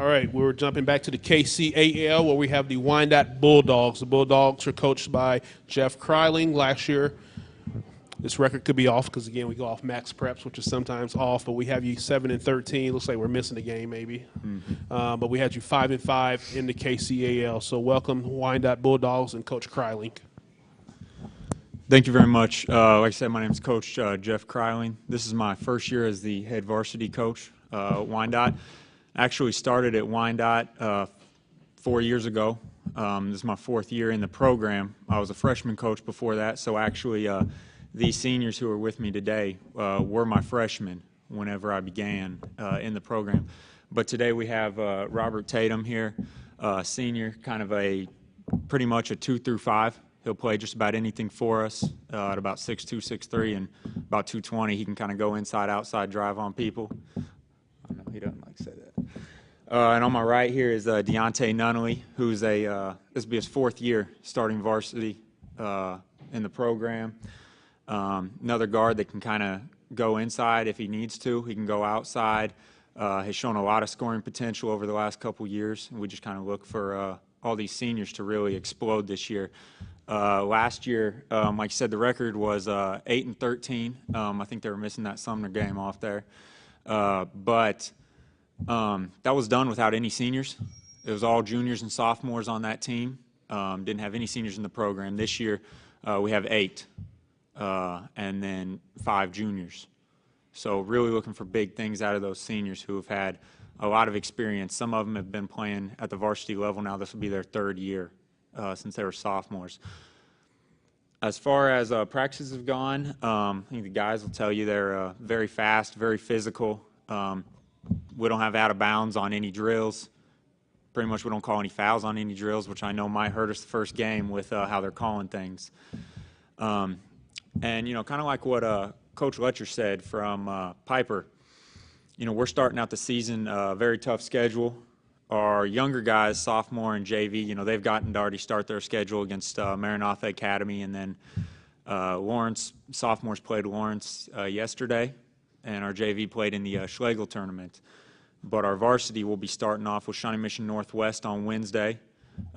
All right, we're jumping back to the KCAL where we have the Wyandotte Bulldogs. The Bulldogs are coached by Jeff Kryling. Last year, this record could be off because, again, we go off max preps, which is sometimes off, but we have you 7-13. Looks like we're missing a game maybe. But we had you 5-5 in the KCAL. So welcome, Wyandotte Bulldogs and Coach Kryling. Thank you very much. Like I said, my name is Coach Jeff Kryling. This is my first year as the head varsity coach at Wyandotte. Actually started at Wyandotte 4 years ago. This is my fourth year in the program. I was a freshman coach before that, so actually these seniors who are with me today were my freshmen whenever I began in the program. But today we have Robert Tatum here, senior, kind of pretty much a 2 through 5. He'll play just about anything for us at about 6'2", 6'3", and about 220. He can kind of go inside, outside, drive on people. I know he doesn't like to say that. And on my right here is Deontay Nunnally, who's this will be his fourth year starting varsity in the program. Another guard that can kind of go inside if he needs to. He can go outside. Has shown a lot of scoring potential over the last couple years. And we just kind of look for all these seniors to really explode this year. Last year, like you said, the record was 8-13. I think they were missing that Sumner game off there. But that was done without any seniors. It was all juniors and sophomores on that team. Didn't have any seniors in the program. This year, we have 8, and then 5 juniors. So really looking for big things out of those seniors who have had a lot of experience. Some of them have been playing at the varsity level now. This will be their 3rd year since they were sophomores. As far as practices have gone, I think the guys will tell you they're very fast, very physical. We don't have out of bounds on any drills. Pretty much we don't call any fouls on any drills, which I know might hurt us the first game with how they're calling things. And, you know, kind of like what Coach Letcher said from Piper, you know, we're starting out the season very tough schedule. Our younger guys, sophomore and JV, you know, they've gotten to already start their schedule against Maranatha Academy, and then Lawrence, sophomores played Lawrence yesterday, and our JV played in the Schlegel tournament. But our varsity will be starting off with Shawnee Mission Northwest on Wednesday.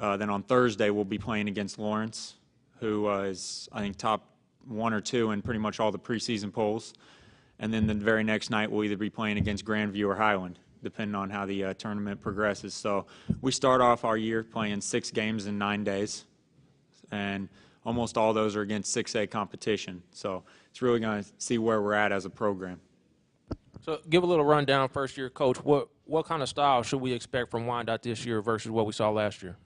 Then on Thursday, we'll be playing against Lawrence, who is, I think, top 1 or 2 in pretty much all the preseason polls. And then the very next night, we'll either be playing against Grandview or Highland, depending on how the tournament progresses. So we start off our year playing 6 games in 9 days, and almost all those are against 6A competition. So it's really going to see where we're at as a program. So give a little rundown, first year coach. What kind of style should we expect from Wyandotte this year versus what we saw last year?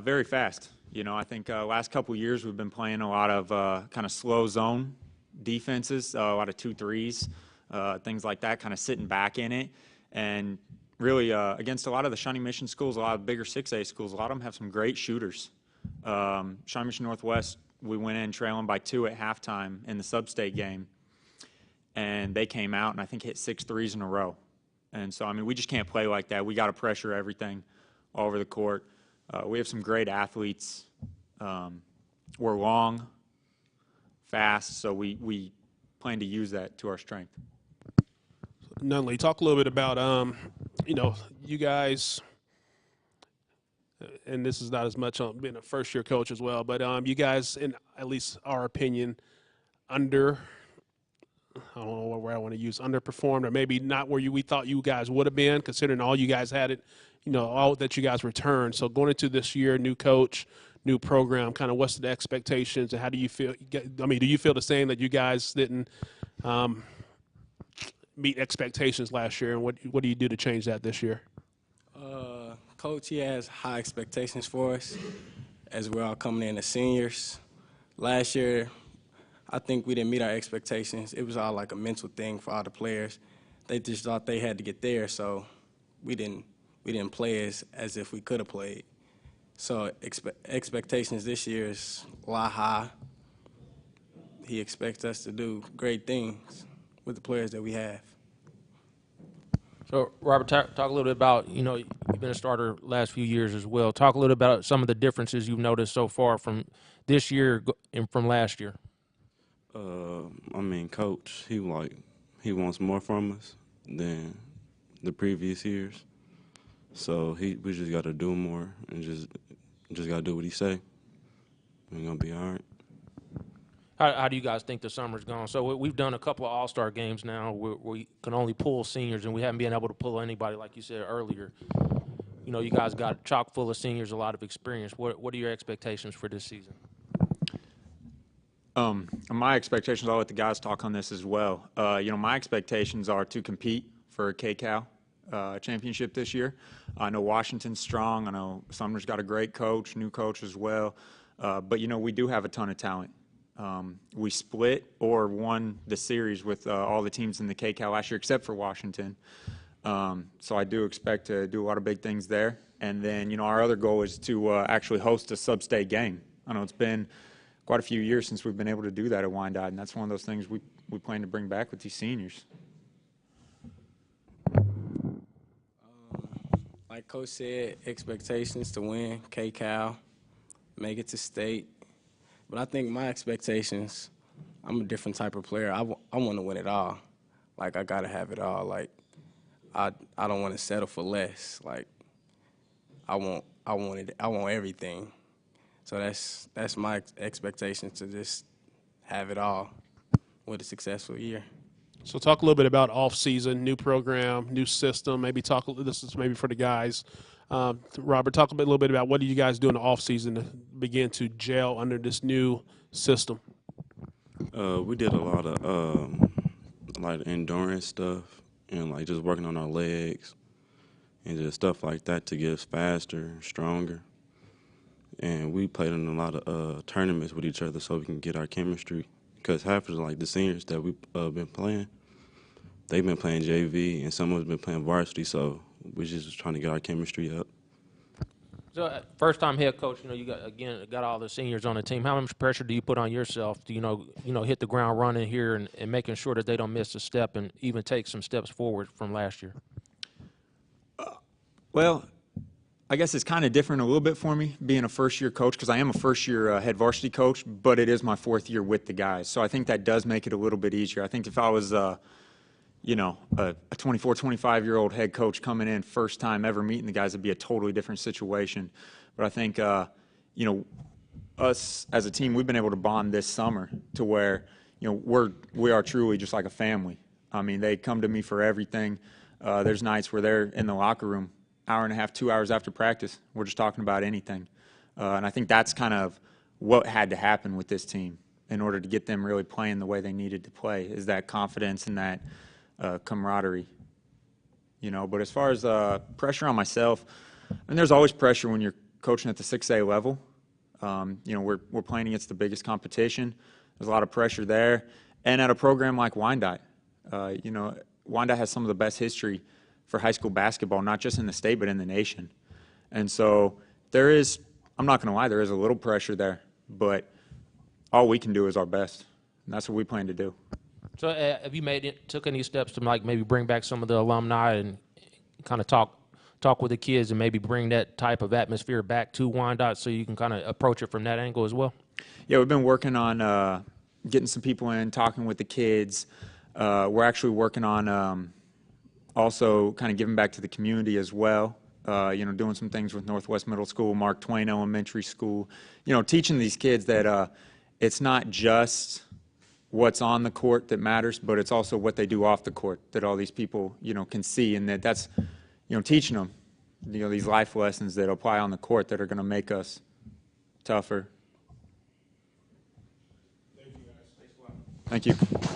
Very fast. You know, I think last couple years we've been playing a lot of kind of slow zone defenses, a lot of 2-3s, things like that, kind of sitting back in it. And really against a lot of the Shawnee Mission schools, a lot of bigger 6A schools, a lot of them have some great shooters. Shawnee Mission Northwest, we went in trailing by 2 at halftime in the sub-state game. And they came out and I think hit 6 threes in a row. And so, I mean, we just can't play like that. We got to pressure everything all over the court. We have some great athletes. We're long, fast, so we plan to use that to our strength. Nunnally, talk a little bit about, you know, you guys, and this is not as much on being a first-year coach as well, but you guys, in at least our opinion, I don't know what word I want to use, underperformed, or maybe not where we thought you guys would have been, considering all you guys had it, you know, all that you guys returned. So going into this year, new coach, new program, kind of what's the expectations, and how do you feel? I mean, do you feel the same that you guys didn't meet expectations last year, and what do you do to change that this year? Coach, he has high expectations for us as we're all coming in as seniors. Last year, I think we didn't meet our expectations. It was all like a mental thing for all the players. They just thought they had to get there, so we didn't play as if we could have played. So expectations this year is a lot high. He expects us to do great things with the players that we have. So, Robert, talk a little bit about, you know, you've been a starter last few years as well. Talk a little bit about some of the differences you've noticed so far from this year and from last year. I mean, Coach, he wants more from us than the previous years. So we just got to do more and just got to do what he say. We're going to be all right. How do you guys think the summer's gone? So we've done a couple of All-Star games now where we can only pull seniors, and we haven't been able to pull anybody, like you said earlier. You know, you guys got chock full of seniors, a lot of experience. What are your expectations for this season? My expectations, I'll let the guys talk on this as well. You know, my expectations are to compete for a KCAL championship this year. I know Washington's strong. I know Sumner's got a great coach, new coach as well. But, you know, we do have a ton of talent. We split or won the series with all the teams in the KCAL last year except for Washington. So I do expect to do a lot of big things there. And then, you know, our other goal is to actually host a sub-state game. I know it's been quite a few years since we've been able to do that at Wyandotte, and that's one of those things we plan to bring back with these seniors. Like Coach said, expectations to win KCAL, make it to state. But I think my expectations, I'm a different type of player. I want to win it all. Like, I got to have it all. Like, I don't want to settle for less. Like, I want everything. So that's my expectation, to just have it all with a successful year. So talk a little bit about off-season, new program, new system. Maybe this is maybe for the guys. Robert, talk a little bit about what do you guys do in the off-season to begin to gel under this new system? We did a lot of endurance stuff and like just working on our legs and just stuff like that to get us faster, stronger. And we played in a lot of tournaments with each other so we can get our chemistry. Because half of the seniors that we've been playing, they've been playing JV, and some of us been playing varsity. So we're just trying to get our chemistry up. So first-time head coach, you know, you got all the seniors on the team. How much pressure do you put on yourself to, you know, hit the ground running here and making sure that they don't miss a step and even take some steps forward from last year? Well, I guess it's kind of different a little bit for me being a first-year coach, because I am a first-year head varsity coach, but it is my fourth year with the guys. So I think that does make it a little bit easier. I think if I was, you know, a 24, 25-year-old head coach coming in first time ever meeting the guys, it'd be a totally different situation. But I think, you know, us as a team, we've been able to bond this summer to where, you know, we are truly just like a family. I mean, they come to me for everything. There's nights where they're in the locker room, hour and a half, 2 hours after practice. We're just talking about anything. And I think that's kind of what had to happen with this team in order to get them really playing the way they needed to play, is that confidence and that camaraderie. You know, but as far as pressure on myself, I mean, there's always pressure when you're coaching at the 6A level. You know, we're playing against the biggest competition. There's a lot of pressure there. And at a program like Wyandotte, you know, Wyandotte has some of the best history for high school basketball, not just in the state, but in the nation. And so there is, I'm not going to lie, there is a little pressure there, but all we can do is our best. And that's what we plan to do. So have you took any steps to like maybe bring back some of the alumni and kind of talk with the kids and maybe bring that type of atmosphere back to Wyandotte so you can kind of approach it from that angle as well? Yeah, we've been working on getting some people in, talking with the kids. We're actually working on also kind of giving back to the community as well. You know, doing some things with Northwest Middle School, Mark Twain Elementary School. You know, teaching these kids that it's not just what's on the court that matters, but it's also what they do off the court that all these people, you know, can see, and that's, you know, teaching them, you know, these life lessons that apply on the court that are going to make us tougher. Thank you, guys. Thanks a lot. Thank you.